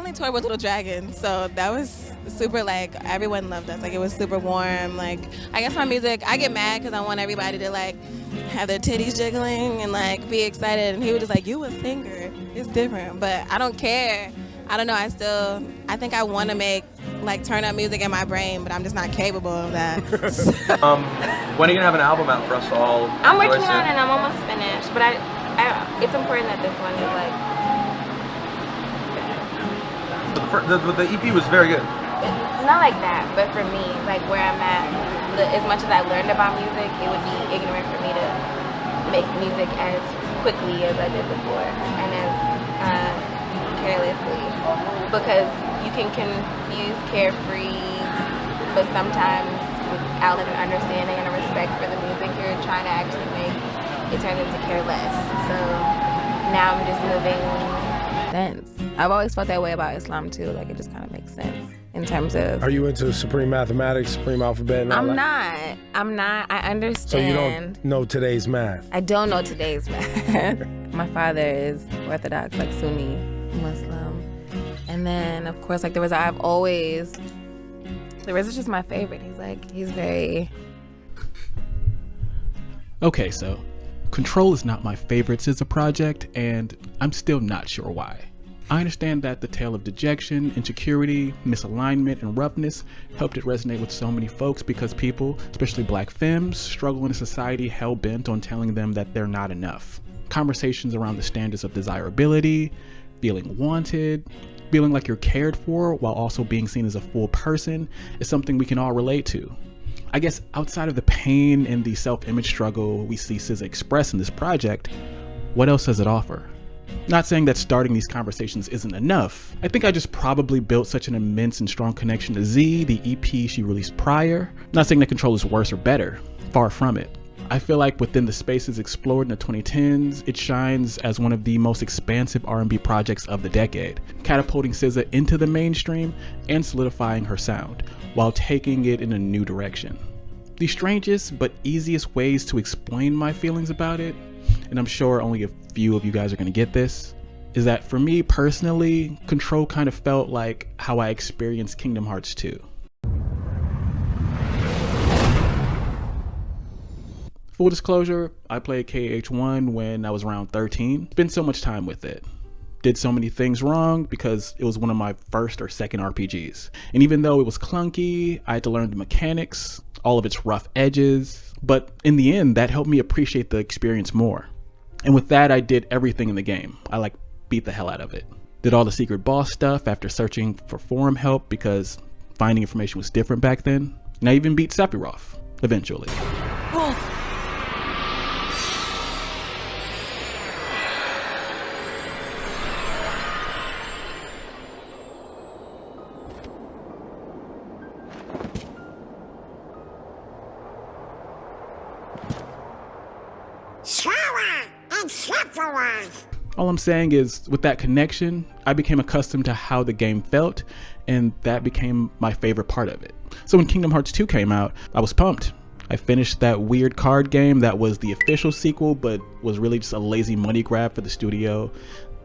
only toured with Little Dragon, so that was super, like, everyone loved us. Like, it was super warm. Like, I guess my music, I get mad because I want everybody to, like, have their titties jiggling and, like, be excited. And he was just like, you a singer. It's different. But I don't care. I don't know. I think I want to make, like, turn up music in my brain, but I'm just not capable of that. When are you going to have an album out for us to all I'm working on it and I'm almost finished. But it's important that this one is, like, the EP was very good. not like that, but for me, like where I'm at, as much as I learned about music, it would be ignorant for me to make music as quickly as I did before and as carelessly, because you can confuse carefree, but sometimes without an understanding and a respect for the music you're trying to actually make, it turns into careless. So now I'm just moving sense. I've always felt that way about Islam too, like it just kind of makes sense in terms of... Are you into supreme mathematics, supreme alphabet and all that? I'm not. I understand. So you don't know today's math? I don't know today's math. My father is Orthodox, like Sunni Muslim. And then, of course, like the RZA is just my favorite. He's very... Okay, so Ctrl is not my favorite SZA project, and I'm still not sure why. I understand that the tale of dejection, insecurity, misalignment, and roughness helped it resonate with so many folks because people, especially black femmes, struggle in a society hell-bent on telling them that they're not enough. Conversations around the standards of desirability, feeling wanted, feeling like you're cared for while also being seen as a full person is something we can all relate to. I guess outside of the pain and the self-image struggle we see SZA express in this project, what else does it offer? Not saying that starting these conversations isn't enough. I think I just probably built such an immense and strong connection to Z, the EP she released prior. Not saying that Ctrl is worse or better, far from it. I feel like within the spaces explored in the 2010s, it shines as one of the most expansive R&B projects of the decade, catapulting SZA into the mainstream and solidifying her sound, while taking it in a new direction. The strangest but easiest ways to explain my feelings about it, and I'm sure only a few of you guys are gonna get this, is that for me personally, Ctrl kind of felt like how I experienced Kingdom Hearts 2. Full disclosure, I played KH1 when I was around 13. Spent so much time with it. Did so many things wrong because it was one of my first or second RPGs. And even though it was clunky, I had to learn the mechanics, all of its rough edges, but in the end, that helped me appreciate the experience more. And with that, I did everything in the game. I beat the hell out of it. Did all the secret boss stuff after searching for forum help because finding information was different back then. And I even beat Sephiroth, eventually. All I'm saying is, with that connection, I became accustomed to how the game felt, and that became my favorite part of it. So when Kingdom Hearts 2 came out, I was pumped. I finished that weird card game that was the official sequel, but was really just a lazy money grab for the studio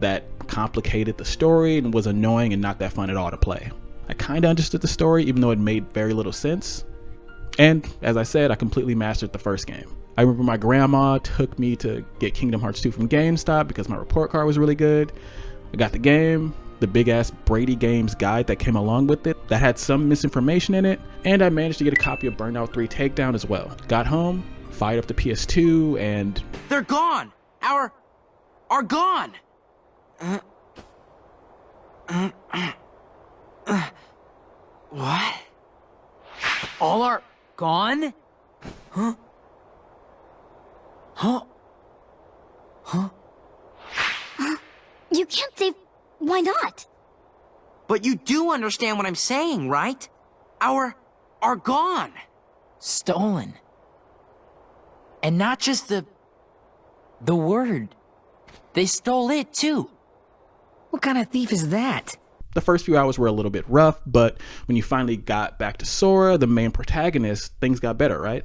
that complicated the story and was annoying and not that fun at all to play. I kinda understood the story, even though it made very little sense. And as I said, I completely mastered the first game. I remember my grandma took me to get Kingdom Hearts 2 from GameStop because my report card was really good. I got the game, the big ass Brady Games guide that came along with it that had some misinformation in it, and I managed to get a copy of Burnout 3 Takedown as well. Got home, fired up the PS2, and... They're gone! Are gone! What? All are gone? Huh? Huh? Huh? You can't say, why not? But you do understand what I'm saying, right? Are gone. Stolen. And not just the word. They stole it too. What kind of thief is that? The first few hours were a little bit rough, but when you finally got back to Sora, the main protagonist, things got better, right?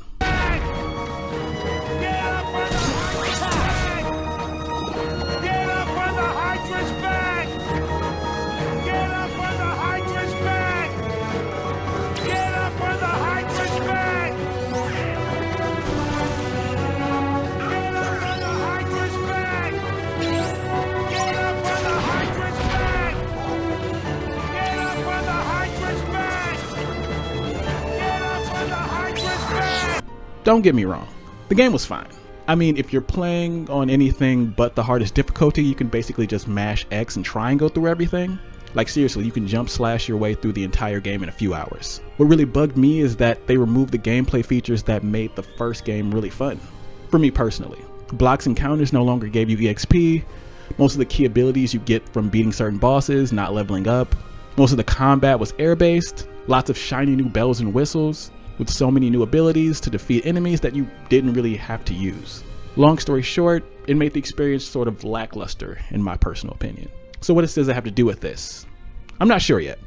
Don't get me wrong, the game was fine. I mean, if you're playing on anything but the hardest difficulty, you can basically just mash X and try and go through everything. Like seriously, you can jump slash your way through the entire game in a few hours. What really bugged me is that they removed the gameplay features that made the first game really fun. For me personally, blocks and counters no longer gave you EXP, most of the key abilities you get from beating certain bosses, not leveling up, most of the combat was air-based, lots of shiny new bells and whistles, with so many new abilities to defeat enemies that you didn't really have to use. Long story short, it made the experience sort of lackluster in my personal opinion. So what does SZA have to do with this? I'm not sure yet,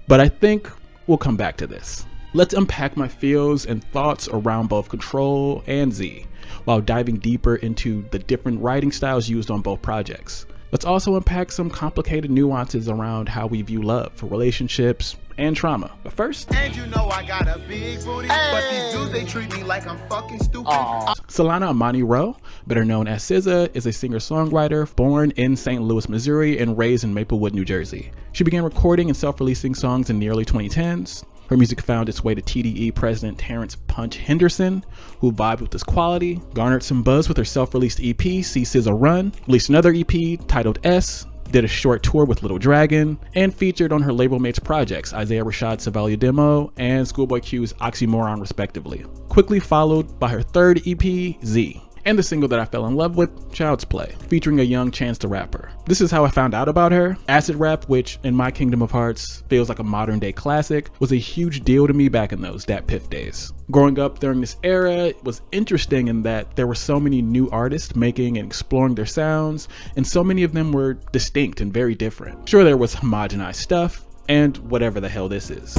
but I think we'll come back to this. Let's unpack my feels and thoughts around both Ctrl and Z, while diving deeper into the different writing styles used on both projects. Let's also unpack some complicated nuances around how we view love, relationships, and trauma. But first, and you know I got a big booty, but these dudes, they treat me like I'm fucking stupid. Solana Amani Rowe, better known as SZA, is a singer-songwriter born in St. Louis, Missouri and raised in Maplewood, New Jersey. She began recording and self-releasing songs in the early 2010s. Her music found its way to TDE president Terrence Punch Henderson, who vibed with this quality, garnered some buzz with her self-released EP, See SZA Run, released another EP titled S, did a short tour with Little Dragon, and featured on her label mates projects Isaiah Rashad's Savelia Demo and Schoolboy Q's Oxymoron respectively. Quickly followed by her third EP, Z, and the single that I fell in love with, Child's Play, featuring a young Chance the Rapper. This is how I found out about her. Acid rap, which in my Kingdom of Hearts feels like a modern day classic, was a huge deal to me back in those Dat Piff days. Growing up during this era was interesting in that there were so many new artists making and exploring their sounds, and so many of them were distinct and very different. Sure, there was homogenized stuff, and whatever the hell this is.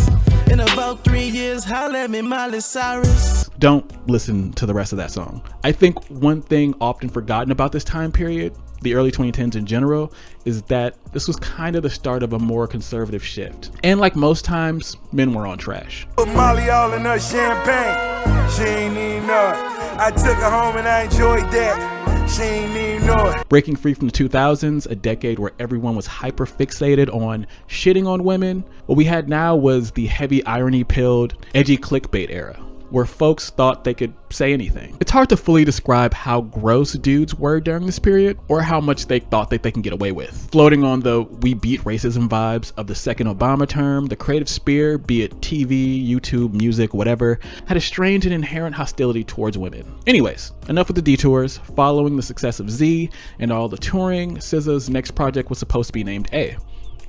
In about 3 years, holla at me, Miley Cyrus. Don't listen to the rest of that song. I think one thing often forgotten about this time period, the early 2010s in general, is that this was kind of the start of a more conservative shift. And like most times, men were on trash. Put Molly all in her champagne. She ain't even know it. I took her home and I enjoyed that. She ain't even know it. Breaking free from the 2000s, a decade where everyone was hyper fixated on shitting on women, what we had now was the heavy irony-pilled, edgy clickbait era, where folks thought they could say anything. It's hard to fully describe how gross dudes were during this period, or how much they thought that they can get away with. Floating on the we beat racism vibes of the second Obama term, the creative sphere, be it TV, YouTube, music, whatever, had a strange and inherent hostility towards women. Anyways, enough with the detours. Following the success of Z and all the touring, SZA's next project was supposed to be named A,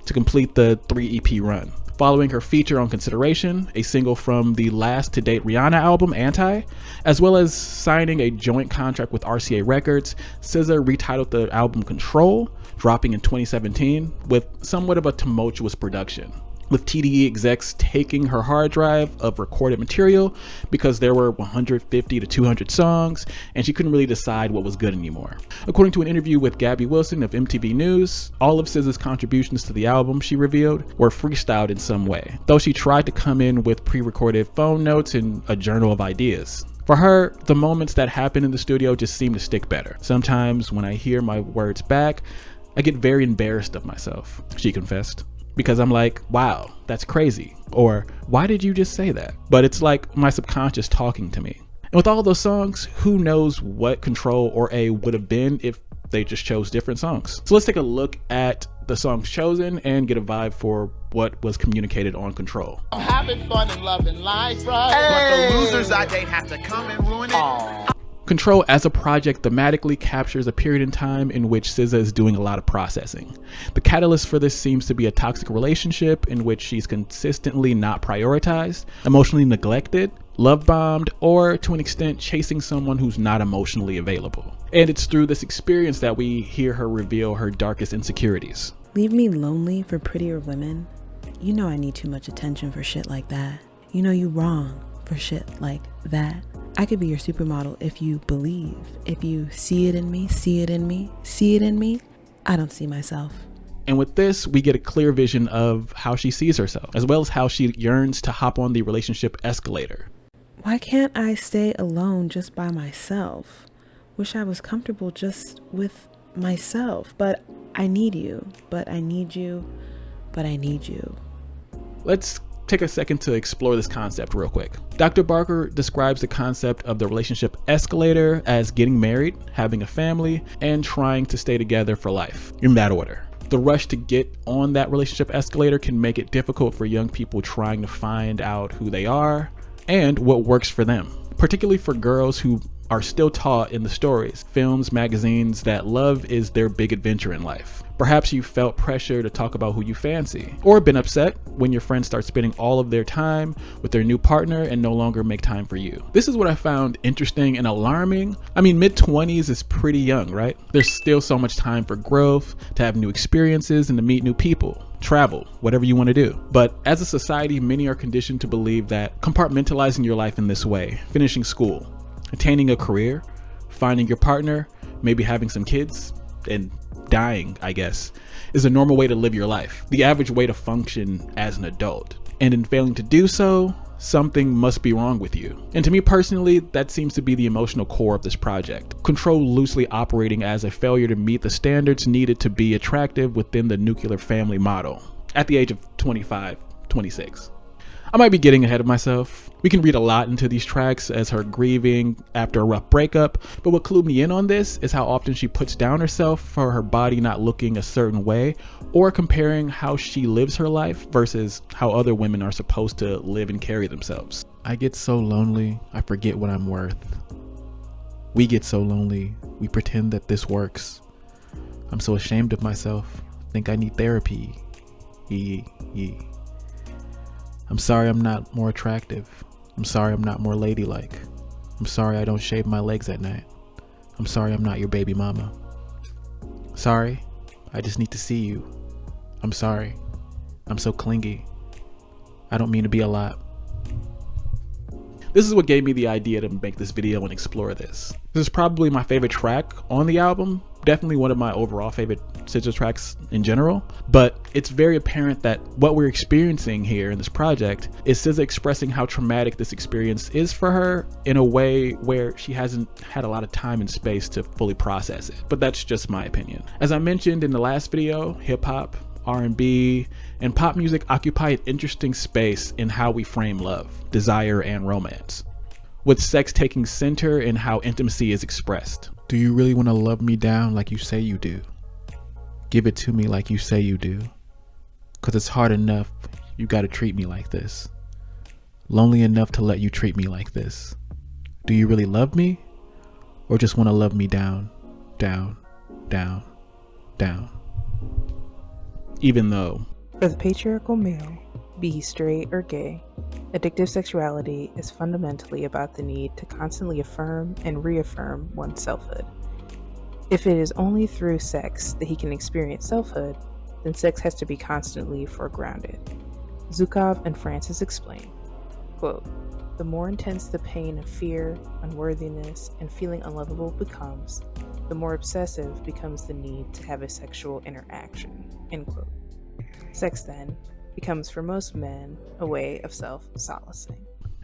to complete the 3 EP run. Following her feature on Consideration, a single from the last to-date Rihanna album, Anti, as well as signing a joint contract with RCA Records, SZA retitled the album Control, dropping in 2017 with somewhat of a tumultuous production, with TDE execs taking her hard drive of recorded material because there were 150 to 200 songs and she couldn't really decide what was good anymore. According to an interview with Gabby Wilson of MTV News, all of SZA's contributions to the album, she revealed, were freestyled in some way, though she tried to come in with pre-recorded phone notes and a journal of ideas. For her, the moments that happen in the studio just seem to stick better. Sometimes when I hear my words back, I get very embarrassed of myself, she confessed. Because I'm like, wow, that's crazy. Or why did you just say that? But it's like my subconscious talking to me. And with all those songs, who knows what Control or A would have been if they just chose different songs. So let's take a look at the songs chosen and get a vibe for what was communicated on Control. I'm having fun and loving life, right? But the losers I date have to come and ruin it. Control as a project thematically captures a period in time in which SZA is doing a lot of processing. The catalyst for this seems to be a toxic relationship in which she's consistently not prioritized, emotionally neglected, love bombed, or to an extent chasing someone who's not emotionally available. And it's through this experience that we hear her reveal her darkest insecurities. Leave me lonely for prettier women? You know I need too much attention for shit like that. You know you wrong for shit like that. I could be your supermodel if you believe. If you see it in me, see it in me, see it in me, I don't see myself. And with this, we get a clear vision of how she sees herself, as well as how she yearns to hop on the relationship escalator. Why can't I stay alone just by myself? Wish I was comfortable just with myself, but I need you, but I need you, but I need you. Let's take a second to explore this concept real quick. Dr. Barker describes the concept of the relationship escalator as getting married, having a family, and trying to stay together for life, in that order. The rush to get on that relationship escalator can make it difficult for young people trying to find out who they are and what works for them, particularly for girls who are still taught in the stories, films, magazines, that love is their big adventure in life. Perhaps you felt pressure to talk about who you fancy, or been upset when your friends start spending all of their time with their new partner and no longer make time for you. This is what I found interesting and alarming. I mean, mid-20s is pretty young, right? There's still so much time for growth, to have new experiences, and to meet new people. Travel, whatever you want to do. But as a society, many are conditioned to believe that compartmentalizing your life in this way, finishing school, attaining a career, finding your partner, maybe having some kids, and dying, I guess, is a normal way to live your life, the average way to function as an adult. And in failing to do so, something must be wrong with you. And to me personally, that seems to be the emotional core of this project. Ctrl loosely operating as a failure to meet the standards needed to be attractive within the nuclear family model at the age of 25, 26. I might be getting ahead of myself. We can read a lot into these tracks as her grieving after a rough breakup, but what clued me in on this is how often she puts down herself for her body not looking a certain way, or comparing how she lives her life versus how other women are supposed to live and carry themselves. I get so lonely, I forget what I'm worth. We get so lonely, we pretend that this works. I'm so ashamed of myself, think I need therapy. I'm sorry I'm not more attractive. I'm sorry I'm not more ladylike. I'm sorry I don't shave my legs at night. I'm sorry I'm not your baby mama. Sorry, I just need to see you. I'm sorry. I'm so clingy. I don't mean to be a lot. This is what gave me the idea to make this video and explore this. This is probably my favorite track on the album, definitely one of my overall favorite SZA tracks in general, but it's very apparent that what we're experiencing here in this project is SZA expressing how traumatic this experience is for her in a way where she hasn't had a lot of time and space to fully process it. But that's just my opinion. As I mentioned in the last video, hip-hop, R&B, and pop music occupy an interesting space in how we frame love, desire, and romance, with sex taking center in how intimacy is expressed. Do you really want to love me down like you say you do? Give it to me like you say you do. 'Cause it's hard enough, you gotta treat me like this. Lonely enough to let you treat me like this. Do you really love me? Or just want to love me down, down, down, down? Even though, For the patriarchal male, be he straight or gay, addictive sexuality is fundamentally about the need to constantly affirm and reaffirm one's selfhood. If it is only through sex that he can experience selfhood, then sex has to be constantly foregrounded. Zukov and Francis explain, quote, "The more intense the pain of fear, unworthiness, and feeling unlovable becomes, the more obsessive becomes the need to have a sexual interaction," end quote. Sex, then, becomes for most men a way of self-solacing.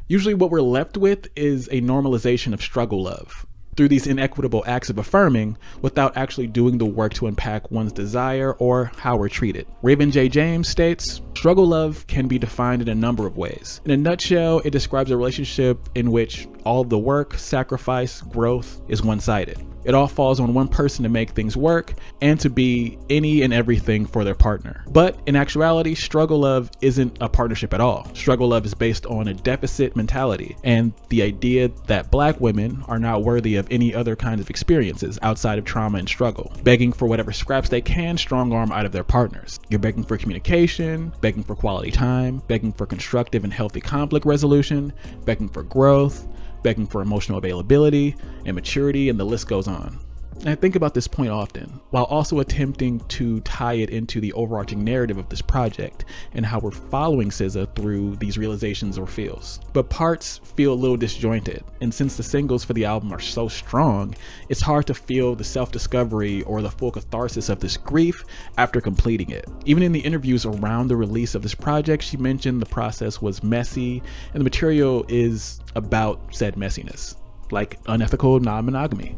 usually what we're left with is a normalization of struggle love through these inequitable acts of affirming without actually doing the work to unpack one's desire or how we're treated. Raven J. James states, struggle love can be defined in a number of ways. In a nutshell, it describes a relationship in which all of the work, sacrifice, growth is one-sided. It all falls on one person to make things work and to be any and everything for their partner. But in actuality, struggle love isn't a partnership at all. Struggle love is based on a deficit mentality and the idea that Black women are not worthy of any other kinds of experiences outside of trauma and struggle, begging for whatever scraps they can strong arm out of their partners. You're begging for communication, begging for quality time, begging for constructive and healthy conflict resolution, begging for growth, begging for emotional availability and maturity, and the list goes on. And I think about this point often, while also attempting to tie it into the overarching narrative of this project and how we're following SZA through these realizations or feels. But parts feel a little disjointed, and since the singles for the album are so strong, it's hard to feel the self-discovery or the full catharsis of this grief after completing it. Even in the interviews around the release of this project, she mentioned the process was messy, and the material is about said messiness, like unethical non-monogamy.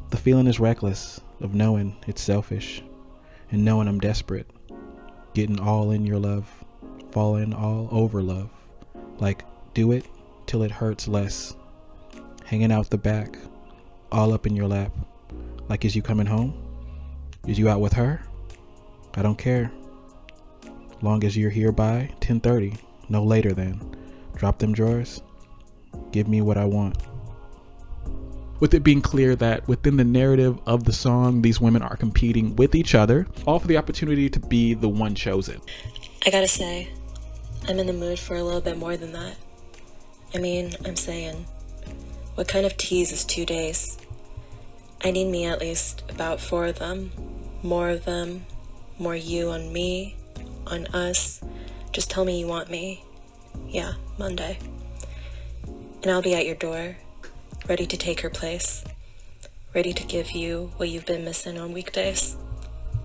The feeling is reckless of knowing it's selfish and knowing I'm desperate, getting all in your love, falling all over love. Like, do it till it hurts less. Hanging out the back, all up in your lap. Like, is you coming home? Is you out with her? I don't care. Long as you're here by 10:30, no later than. Drop them drawers. Give me what I want. With it being clear that within the narrative of the song, these women are competing with each other, all for the opportunity to be the one chosen. I gotta say, I'm in the mood for a little bit more than that. I mean, I'm saying, what kind of tease is 2 days? I need me at least about 4 of them, more you on me, on us. Just tell me you want me. Yeah, Monday. And I'll be at your door, ready to take her place, ready to give you what you've been missing on weekdays.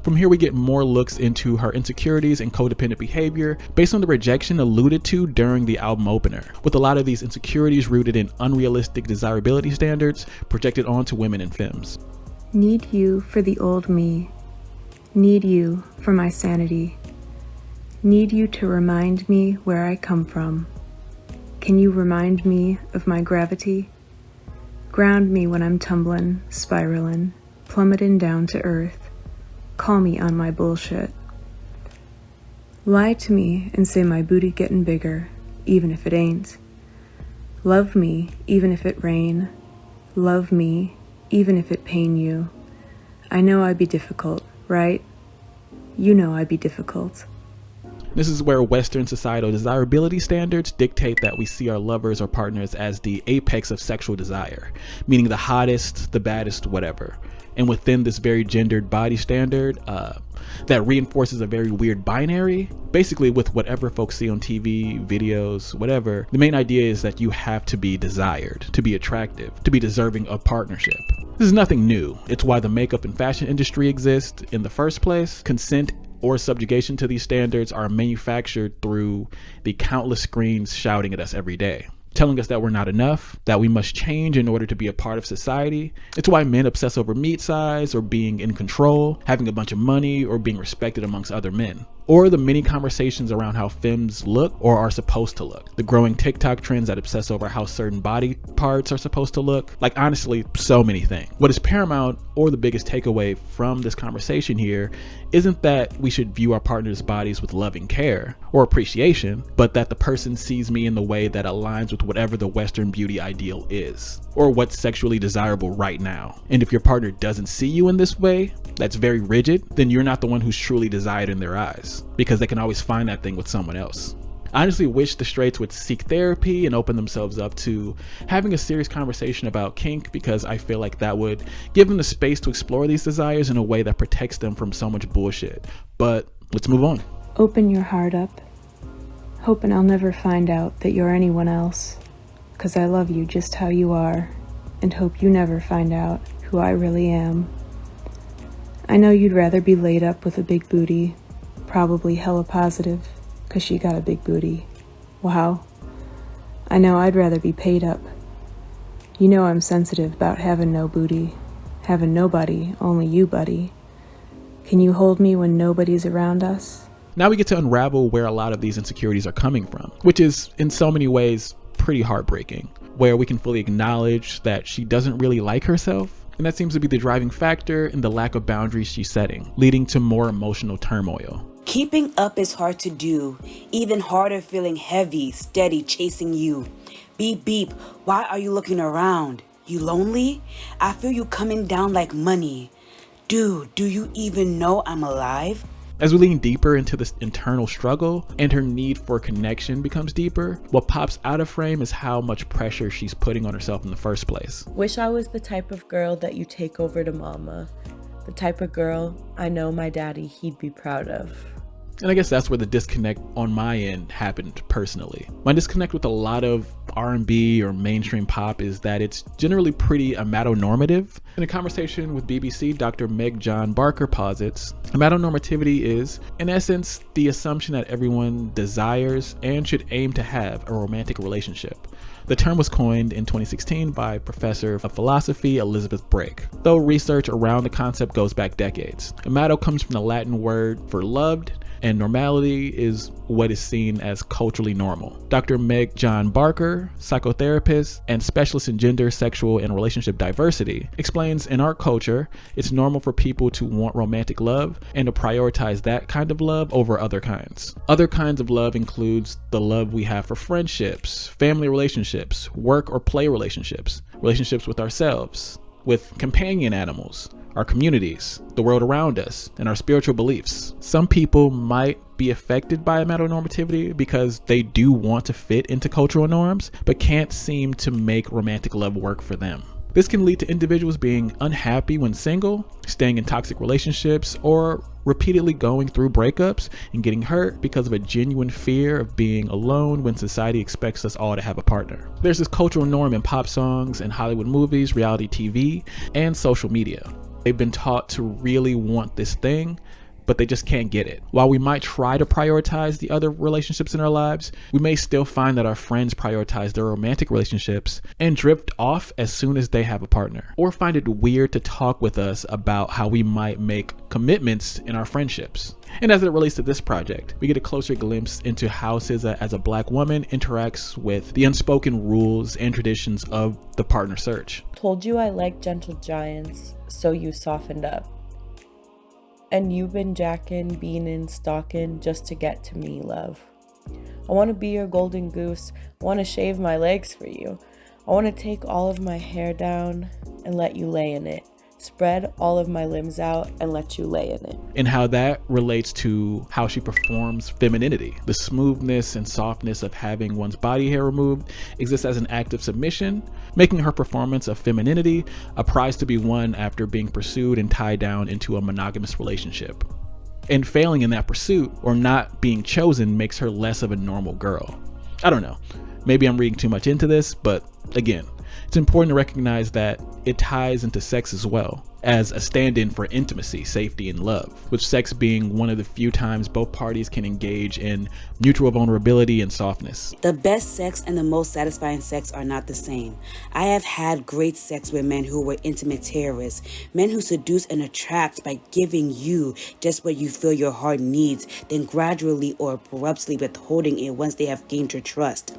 From here we get more looks into her insecurities and codependent behavior based on the rejection alluded to during the album opener, with a lot of these insecurities rooted in unrealistic desirability standards projected onto women in femmes. Need you for the old me. Need you for my sanity. Need you to remind me where I come from. Can you remind me of my gravity? Ground me when I'm tumbling, spiraling, plummeting down to earth. Call me on my bullshit. Lie to me and say my booty getting bigger, even if it ain't. Love me, even if it rain. Love me, even if it pain you. I know I be difficult, right? You know I be difficult. This is where Western societal desirability standards dictate that we see our lovers or partners as the apex of sexual desire, meaning the hottest, the baddest, whatever. And within this very gendered body standard, that reinforces a very weird binary, basically with whatever folks see on TV, videos, whatever. The main idea is that you have to be desired, to be attractive, to be deserving of partnership. This is nothing new. It's why the makeup and fashion industry exists in the first place. Consent or subjugation to these standards are manufactured through the countless screens shouting at us every day, telling us that we're not enough, that we must change in order to be a part of society. It's why men obsess over meat size or being in control, having a bunch of money, or being respected amongst other men. Or the many conversations around how femmes look or are supposed to look. The growing TikTok trends that obsess over how certain body parts are supposed to look. Like, honestly, so many things. What is paramount, or the biggest takeaway from this conversation here, isn't that we should view our partner's bodies with loving care or appreciation, but that the person sees me in the way that aligns with whatever the Western beauty ideal is, or what's sexually desirable right now. And if your partner doesn't see you in this way, that's very rigid, then you're not the one who's truly desired in their eyes, because they can always find that thing with someone else. I honestly wish the straights would seek therapy and open themselves up to having a serious conversation about kink, because I feel like that would give them the space to explore these desires in a way that protects them from so much bullshit. But let's move on. Open your heart up, hoping I'll never find out that you're anyone else, 'cause I love you just how you are, and hope you never find out who I really am. I know you'd rather be laid up with a big booty, probably hella positive, 'cause she got a big booty. Wow. I know I'd rather be paid up. You know I'm sensitive about having no booty, having nobody, only you, buddy. Can you hold me when nobody's around us? Now we get to unravel where a lot of these insecurities are coming from, which is in so many ways pretty heartbreaking, where we can fully acknowledge that she doesn't really like herself. And that seems to be the driving factor in the lack of boundaries she's setting, leading to more emotional turmoil. Keeping up is hard to do, even harder feeling heavy, steady, chasing you. Beep, beep, why are you looking around? You lonely? I feel you coming down like money. Dude, do you even know I'm alive? As we lean deeper into this internal struggle and her need for connection becomes deeper, what pops out of frame is how much pressure she's putting on herself in the first place. Wish I was the type of girl that you take over to mama. The type of girl I know my daddy, he'd be proud of. And I guess that's where the disconnect on my end happened personally. My disconnect with a lot of R&B or mainstream pop is that it's generally pretty amatonormative. In a conversation with BBC, Dr. Meg John Barker posits, amatonormativity is, in essence, the assumption that everyone desires and should aim to have a romantic relationship. The term was coined in 2016 by Professor of Philosophy Elizabeth Brake, though research around the concept goes back decades. Amato comes from the Latin word for loved, and normality is what is seen as culturally normal. Dr. Meg John Barker, psychotherapist and specialist in gender, sexual, and relationship diversity, explains in our culture, it's normal for people to want romantic love and to prioritize that kind of love over other kinds. Other kinds of love includes the love we have for friendships, family relationships, work or play relationships, relationships with ourselves, with companion animals, our communities, the world around us, and our spiritual beliefs. Some people might be affected by amatonormativity because they do want to fit into cultural norms, but can't seem to make romantic love work for them. This can lead to individuals being unhappy when single, staying in toxic relationships, or repeatedly going through breakups and getting hurt because of a genuine fear of being alone when society expects us all to have a partner. There's this cultural norm in pop songs and Hollywood movies, reality TV, and social media. They've been taught to really want this thing, but they just can't get it. While we might try to prioritize the other relationships in our lives, we may still find that our friends prioritize their romantic relationships and drift off as soon as they have a partner, or find it weird to talk with us about how we might make commitments in our friendships. And as it relates to this project, we get a closer glimpse into how SZA as a Black woman interacts with the unspoken rules and traditions of the partner search. Told you I like gentle giants, so you softened up. And you've been jacking, beaning, stalking just to get to me, love. I want to be your golden goose. I want to shave my legs for you. I want to take all of my hair down and let you lay in it. Spread all of my limbs out and let you lay in it. And how that relates to how she performs femininity. The smoothness and softness of having one's body hair removed exists as an act of submission, making her performance of femininity a prize to be won after being pursued and tied down into a monogamous relationship. And failing in that pursuit or not being chosen makes her less of a normal girl. I don't know. Maybe I'm reading too much into this, but again, it's important to recognize that it ties into sex as well, as a stand-in for intimacy, safety, and love, with sex being one of the few times both parties can engage in mutual vulnerability and softness. The best sex and the most satisfying sex are not the same. I have had great sex with men who were intimate terrorists, men who seduce and attract by giving you just what you feel your heart needs, then gradually or abruptly withholding it once they have gained your trust.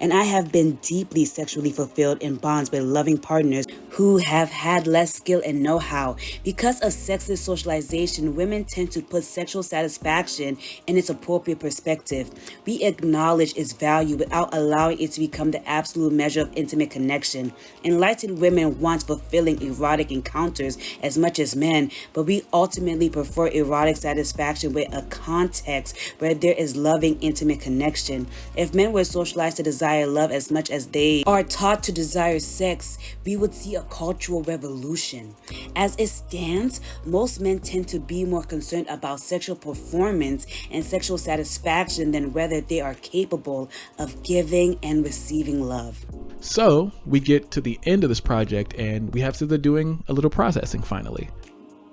And I have been deeply sexually fulfilled in bonds with loving partners who have had less skill and know-how. Because of sexist socialization, women tend to put sexual satisfaction in its appropriate perspective. We acknowledge its value without allowing it to become the absolute measure of intimate connection. Enlightened women want fulfilling erotic encounters as much as men, but we ultimately prefer erotic satisfaction with a context where there is loving, intimate connection. If men were socialized to desire love as much as they are taught to desire sex, we would see a cultural revolution. As it stands, most men tend to be more concerned about sexual performance and sexual satisfaction than whether they are capable of giving and receiving love. So we get to the end of this project and we have SZA doing a little processing finally.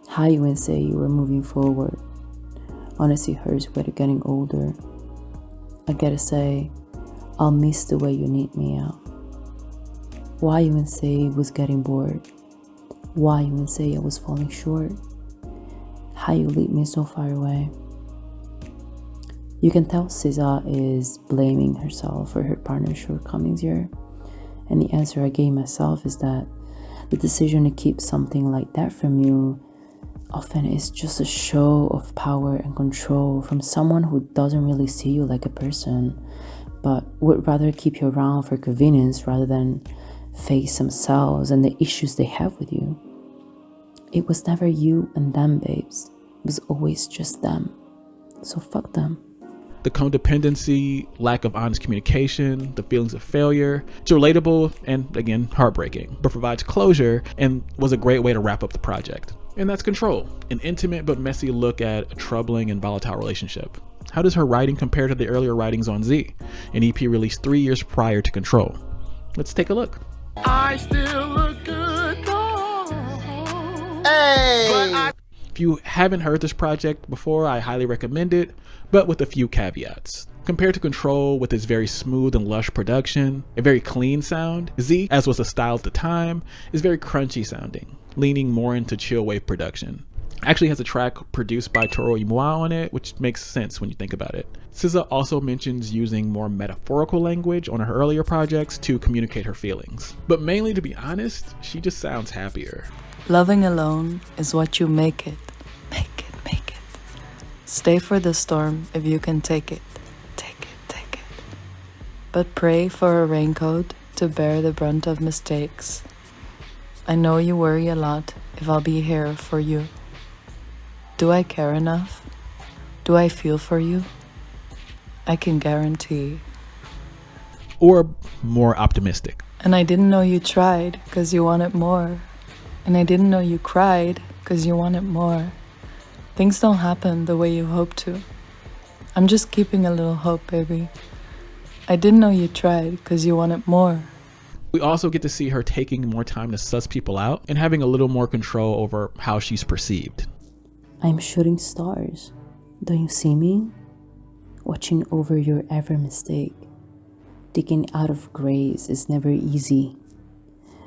How you would say you were moving forward. Honestly hurts better getting older. I gotta say, I'll miss the way you need me out. Why you would say was getting bored. Why you would say I was falling short. How you leave me so far away. You can tell SZA is blaming herself for her partner's shortcomings here. And the answer I gave myself is that the decision to keep something like that from you often is just a show of power and control from someone who doesn't really see you like a person, but would rather keep you around for convenience rather than face themselves and the issues they have with you. It was never you and them, babes. It was always just them. So fuck them. The codependency, lack of honest communication, the feelings of failure. It's relatable and, again, heartbreaking, but provides closure and was a great way to wrap up the project. And that's Control, an intimate but messy look at a troubling and volatile relationship. How does her writing compare to the earlier writings on Z, an EP released 3 years prior to Control? Let's take a look. I still look good, though. Hey! If you haven't heard this project before, I highly recommend it, but with a few caveats. Compared to Control with its very smooth and lush production, a very clean sound, Z, as was the style at the time, is very crunchy sounding, leaning more into chill wave production. Actually has a track produced by purrllll on it, which makes sense when you think about it. SZA also mentions using more metaphorical language on her earlier projects to communicate her feelings. But mainly, to be honest, she just sounds happier. Loving alone is what you make it. Make it, make it. Stay for the storm if you can take it. Take it, take it. But pray for a raincoat to bear the brunt of mistakes. I know you worry a lot if I'll be here for you. Do I care enough? Do I feel for you? I can guarantee. Or more optimistic. And I didn't know you tried because you wanted more. And I didn't know you cried because you wanted more. Things don't happen the way you hope to. I'm just keeping a little hope, baby. I didn't know you tried because you wanted more. We also get to see her taking more time to suss people out and having a little more control over how she's perceived. I'm shooting stars. Don't you see me? Watching over your every mistake. Digging out of graves is never easy.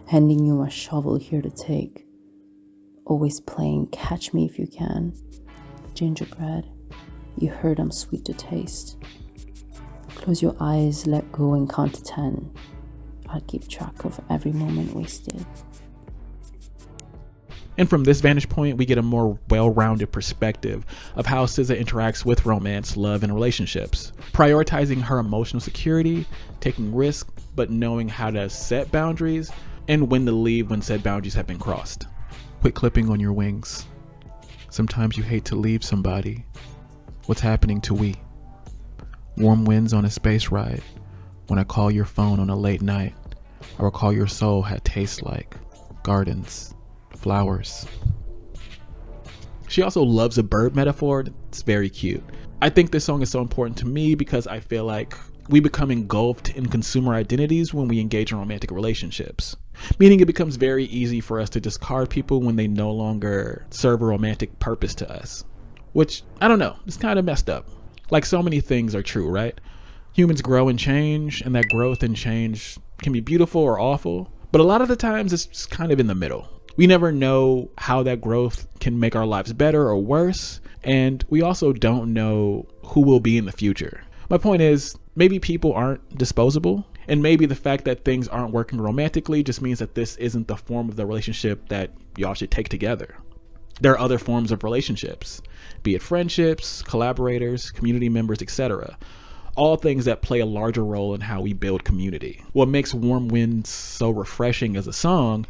Handing you my shovel here to take. Always playing catch me if you can. Gingerbread, you heard I'm sweet to taste. Close your eyes, let go and count to 10. I'll keep track of every moment wasted. And from this vantage point, we get a more well-rounded perspective of how SZA interacts with romance, love, and relationships, prioritizing her emotional security, taking risks, but knowing how to set boundaries, and when to leave when said boundaries have been crossed. Quit clipping on your wings. Sometimes you hate to leave somebody. What's happening to we? Warm winds on a space ride. When I call your phone on a late night, I recall your soul had taste like gardens. Flowers. She also loves a bird metaphor. It's very cute. I think this song is so important to me because I feel like we become engulfed in consumer identities when we engage in romantic relationships. Meaning it becomes very easy for us to discard people when they no longer serve a romantic purpose to us. Which, I don't know, it's kind of messed up. Like so many things are true, right? Humans grow and change, and that growth and change can be beautiful or awful. But a lot of the times it's just kind of in the middle. We never know how that growth can make our lives better or worse, and we also don't know who we'll be in the future. My point is, maybe people aren't disposable, and maybe the fact that things aren't working romantically just means that this isn't the form of the relationship that y'all should take together. There are other forms of relationships, be it friendships, collaborators, community members, etc. All things that play a larger role in how we build community. What makes Warm Winds so refreshing as a song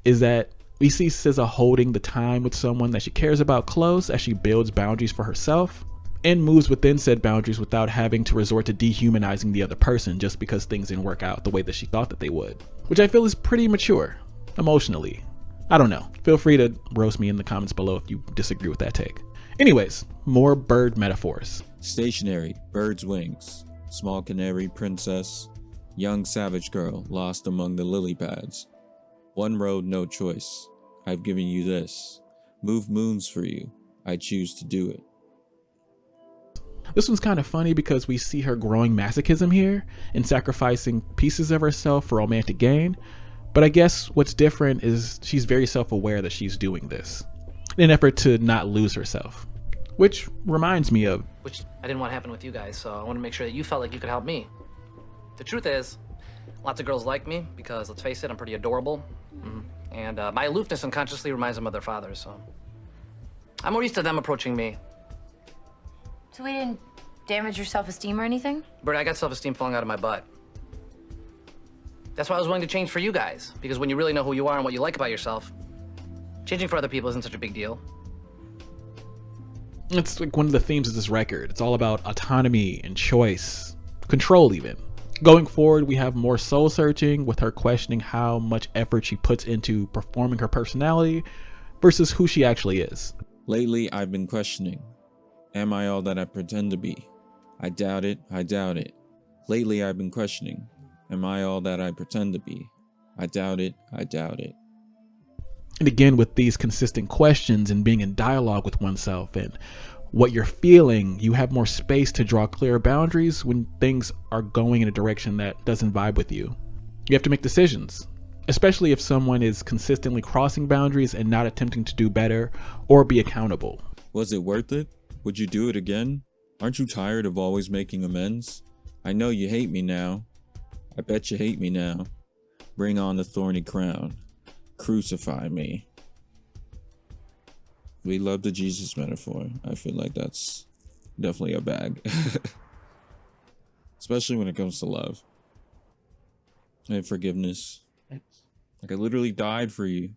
is that we see SZA holding the time with someone that she cares about close as she builds boundaries for herself and moves within said boundaries without having to resort to dehumanizing the other person just because things didn't work out the way that she thought that they would, which I feel is pretty mature emotionally. I don't know. Feel free to roast me in the comments below if you disagree with that take. Anyways, more bird metaphors. Stationary, bird's wings, small canary princess, young savage girl lost among the lily pads. One road, no choice. I've given you this. Move moons for you. I choose to do it. This one's kind of funny because we see her growing masochism here and sacrificing pieces of herself for romantic gain. But I guess what's different is she's very self-aware that she's doing this in an effort to not lose herself. Which reminds me of... Which I didn't want to happen with you guys, so I want to make sure that you felt like you could help me. The truth is, lots of girls like me because, let's face it, I'm pretty adorable. And my aloofness unconsciously reminds them of their fathers, so I'm more used to them approaching me. So we didn't damage your self-esteem or anything? But I got self-esteem falling out of my butt. That's why I was willing to change for you guys, because when you really know who you are and what you like about yourself, changing for other people isn't such a big deal. It's like one of the themes of this record. It's all about autonomy and choice, control even. Going forward, we have more soul searching with her questioning how much effort she puts into performing her personality versus who she actually is. Lately, I've been questioning. Am I all that I pretend to be? I doubt it, I doubt it. Lately, I've been questioning. Am I all that I pretend to be? I doubt it, I doubt it. And again, with these consistent questions and being in dialogue with oneself and what you're feeling, you have more space to draw clearer boundaries when things are going in a direction that doesn't vibe with you. You have to make decisions, especially if someone is consistently crossing boundaries and not attempting to do better or be accountable. Was it worth it? Would you do it again? Aren't you tired of always making amends? I know you hate me now. I bet you hate me now. Bring on the thorny crown. Crucify me. We love the Jesus metaphor. I feel like that's definitely a bag. Especially when it comes to love. And forgiveness. Like, I literally died for you.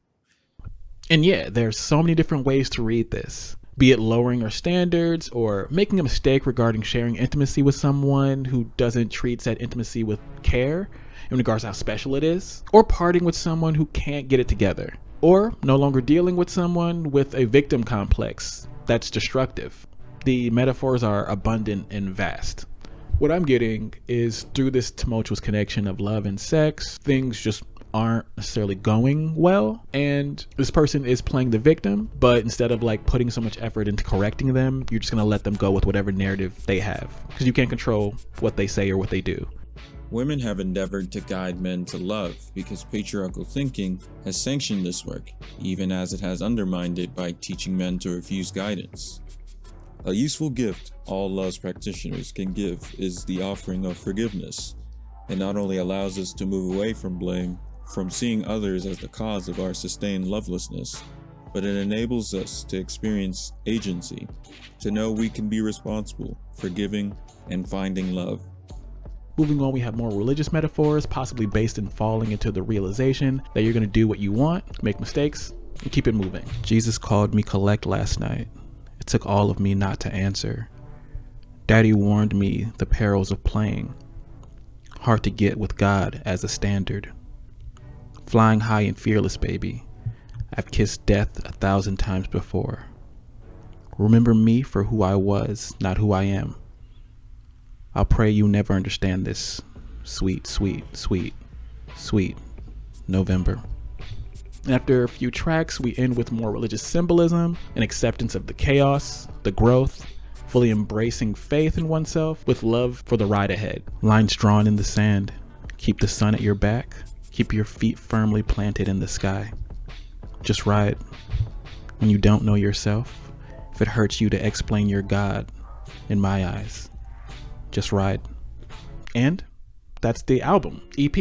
And yeah, there's so many different ways to read this. Be it lowering our standards or making a mistake regarding sharing intimacy with someone who doesn't treat said intimacy with care in regards to how special it is, or parting with someone who can't get it together, or no longer dealing with someone with a victim complex that's destructive. The metaphors are abundant and vast. What I'm getting is through this tumultuous connection of love and sex, things just aren't necessarily going well, and this person is playing the victim, but instead of like putting so much effort into correcting them, you're just gonna let them go with whatever narrative they have, because you can't control what they say or what they do. Women have endeavored to guide men to love because patriarchal thinking has sanctioned this work, even as it has undermined it by teaching men to refuse guidance. A useful gift all love's practitioners can give is the offering of forgiveness. It not only allows us to move away from blame, from seeing others as the cause of our sustained lovelessness, but it enables us to experience agency, to know we can be responsible, forgiving, and finding love. Moving on, we have more religious metaphors, possibly based in falling into the realization that you're going to do what you want, make mistakes, and keep it moving. Jesus called me collect last night. It took all of me not to answer. Daddy warned me the perils of playing. Hard to get with God as a standard. Flying high and fearless, baby. I've kissed death 1,000 times before. Remember me for who I was, not who I am. I'll pray you never understand this. Sweet, sweet, sweet, sweet November. After a few tracks, we end with more religious symbolism, an acceptance of the chaos, the growth, fully embracing faith in oneself with love for the ride ahead. Lines drawn in the sand. Keep the sun at your back. Keep your feet firmly planted in the sky. Just ride. When you don't know yourself, if it hurts you to explain your God, in my eyes, just ride. And that's the album, EP.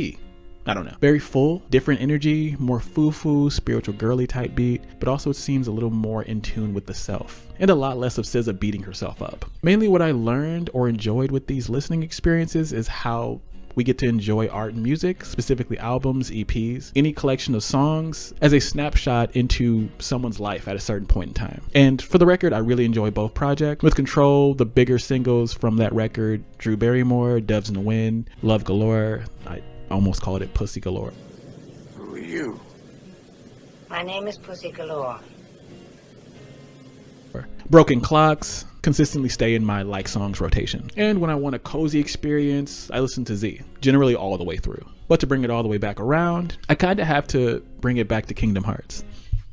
I don't know. Very full, different energy, more foo-foo, spiritual girly type beat, but also it seems a little more in tune with the self, and a lot less of SZA beating herself up. Mainly what I learned or enjoyed with these listening experiences is how we get to enjoy art and music, specifically albums, EPs, any collection of songs, as a snapshot into someone's life at a certain point in time. And for the record, I really enjoy both projects. With Control, the bigger singles from that record, Drew Barrymore, Doves in the Wind, Love Galore, I almost called it Pussy Galore. Who are you? My name is Pussy Galore. Broken Clocks consistently stay in my like songs rotation. And when I want a cozy experience, I listen to Z, generally all the way through. But to bring it all the way back around, I kind of have to bring it back to Kingdom Hearts.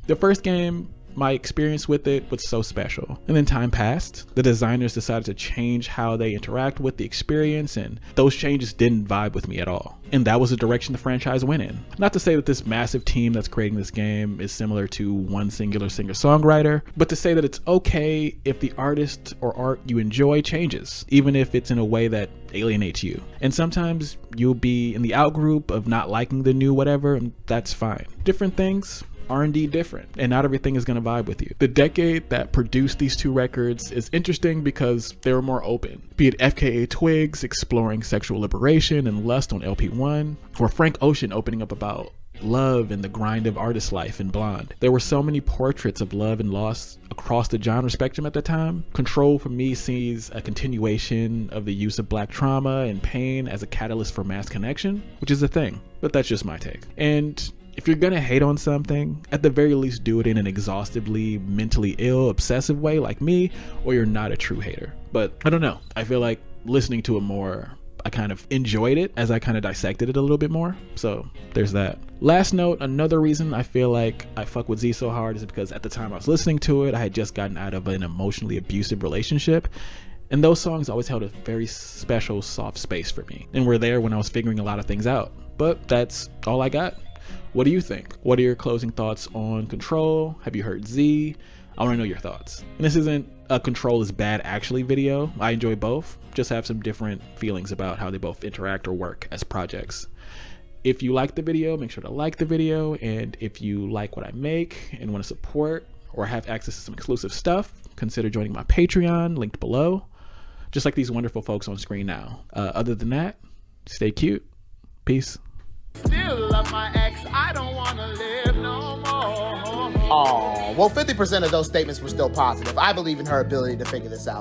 The first game, my experience with it was so special. And then time passed. The designers decided to change how they interact with the experience, and those changes didn't vibe with me at all. And that was the direction the franchise went in. Not to say that this massive team that's creating this game is similar to one singular singer-songwriter, but to say that it's okay if the artist or art you enjoy changes, even if it's in a way that alienates you. And sometimes you'll be in the out group of not liking the new whatever, and that's fine. Different things are indeed different, and not everything is going to vibe with you. The decade that produced these two records is interesting because they were more open, be it FKA Twigs exploring sexual liberation and lust on LP1, or Frank Ocean opening up about love and the grind of artist life in Blonde. There were so many portraits of love and loss across the genre spectrum at the time. Control for me sees a continuation of the use of Black trauma and pain as a catalyst for mass connection, which is a thing, but that's just my take. And if you're gonna hate on something, at the very least do it in an exhaustively, mentally ill, obsessive way like me, or you're not a true hater. But I don't know, I feel like listening to it more, I I kind of enjoyed it as I kind of dissected it a little bit more. So there's that. Last note, another reason I feel like I fuck with Z so hard is because at the time I was listening to it, I had just gotten out of an emotionally abusive relationship. And those songs always held a very special, soft space for me, and were there when I was figuring a lot of things out. But that's all I got. What do you think? What are your closing thoughts on Control? Have you heard Z? I want to know your thoughts. And this isn't a Control is bad actually video. I enjoy both, just have some different feelings about how they both interact or work as projects. If you like the video, make sure to like the video. And if you like what I make and want to support or have access to some exclusive stuff, consider joining my Patreon, linked below. Just like these wonderful folks on screen now. Other than that, stay cute. Peace. Still love my ex, I don't wanna live no more. Oh, well, 50% of those statements were still positive. I believe in her ability to figure this out.